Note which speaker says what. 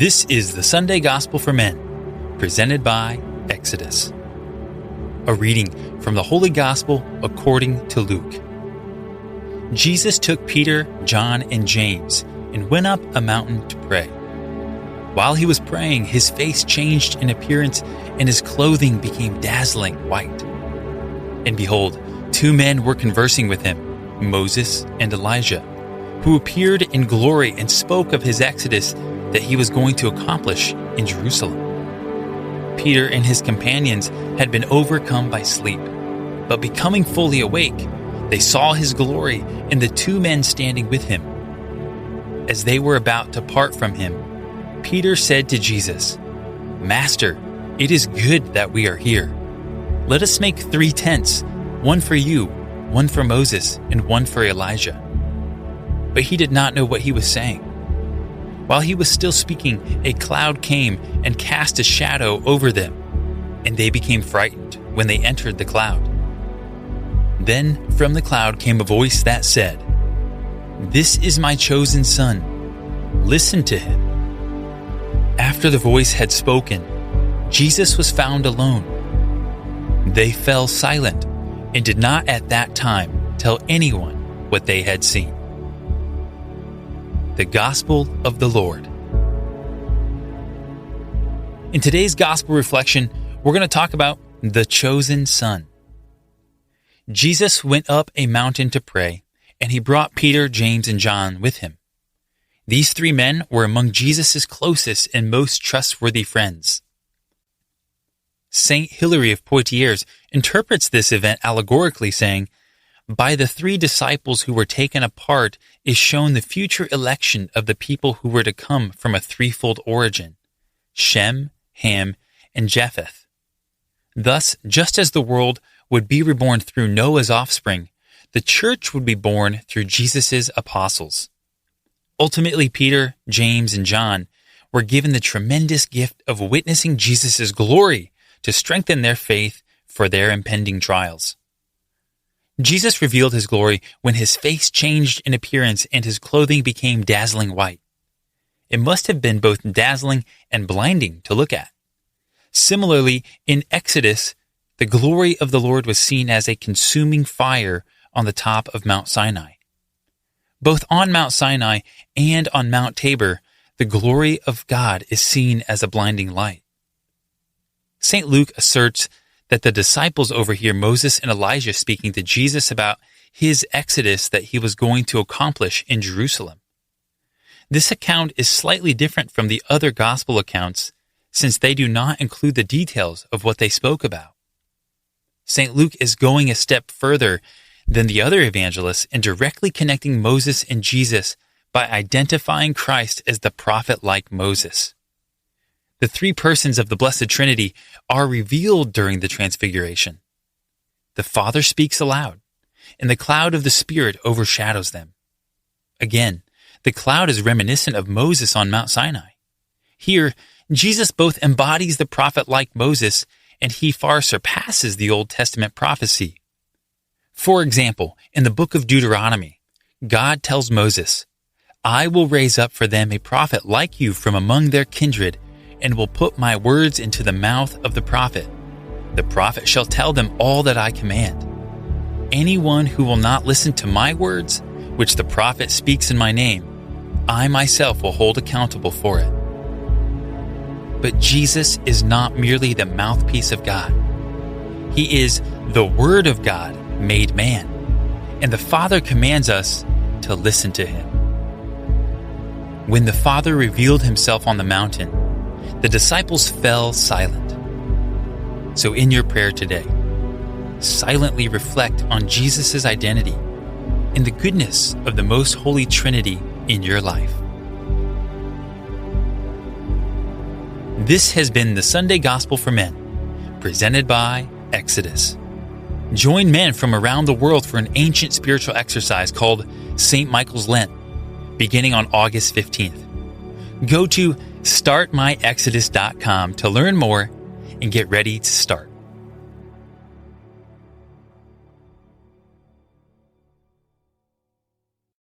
Speaker 1: This is the Sunday Gospel for Men, presented by Exodus. A reading from the Holy Gospel according to Luke. Jesus took Peter, John, and James and went up a mountain to pray. While he was praying, his face changed in appearance and his clothing became dazzling white. And behold, two men were conversing with him, Moses and Elijah, who appeared in glory and spoke of his exodus that he was going to accomplish in Jerusalem. Peter and his companions had been overcome by sleep, but becoming fully awake, they saw his glory and the two men standing with him. As they were about to part from him, Peter said to Jesus, "Master, it is good that we are here. Let us make 3 tents, one for you, one for Moses, and one for Elijah." But he did not know what he was saying. While he was still speaking, a cloud came and cast a shadow over them, and they became frightened when they entered the cloud. Then from the cloud came a voice that said, "This is my chosen son. Listen to him." After the voice had spoken, Jesus was found alone. They fell silent and did not at that time tell anyone what they had seen. The Gospel of the Lord. In today's Gospel reflection, we're going to talk about the chosen son. Jesus went up a mountain to pray, and he brought Peter, James, and John with him. These 3 men were among Jesus' closest and most trustworthy friends. Saint Hilary of Poitiers interprets this event allegorically, saying, "By the 3 disciples who were taken apart is shown the future election of the people who were to come from a 3-fold origin, Shem, Ham, and Japheth. Thus, just as the world would be reborn through Noah's offspring, the church would be born through Jesus' apostles." Ultimately, Peter, James, and John were given the tremendous gift of witnessing Jesus' glory to strengthen their faith for their impending trials. Jesus revealed his glory when his face changed in appearance and his clothing became dazzling white. It must have been both dazzling and blinding to look at. Similarly, in Exodus, the glory of the Lord was seen as a consuming fire on the top of Mount Sinai. Both on Mount Sinai and on Mount Tabor, the glory of God is seen as a blinding light. St. Luke asserts that the disciples overhear Moses and Elijah speaking to Jesus about his exodus that he was going to accomplish in Jerusalem. This account is slightly different from the other gospel accounts, since they do not include the details of what they spoke about. St. Luke is going a step further than the other evangelists in directly connecting Moses and Jesus by identifying Christ as the prophet like Moses. The 3 persons of the Blessed Trinity are revealed during the Transfiguration. The Father speaks aloud, and the cloud of the Spirit overshadows them. Again, the cloud is reminiscent of Moses on Mount Sinai. Here, Jesus both embodies the prophet like Moses, and he far surpasses the Old Testament prophecy. For example, in the book of Deuteronomy, God tells Moses, "I will raise up for them a prophet like you from among their kindred, and will put my words into the mouth of the prophet. The prophet shall tell them all that I command. Anyone who will not listen to my words, which the prophet speaks in my name, I myself will hold accountable for it." But Jesus is not merely the mouthpiece of God. He is the Word of God made man, and the Father commands us to listen to him. When the Father revealed himself on the mountain, the disciples fell silent. So in your prayer today, silently reflect on Jesus' identity and the goodness of the Most Holy Trinity in your life. This has been the Sunday Gospel for Men, presented by Exodus. Join men from around the world for an ancient spiritual exercise called St. Michael's Lent, beginning on August 15th. Go to startmyexodus.com to learn more and get ready to start.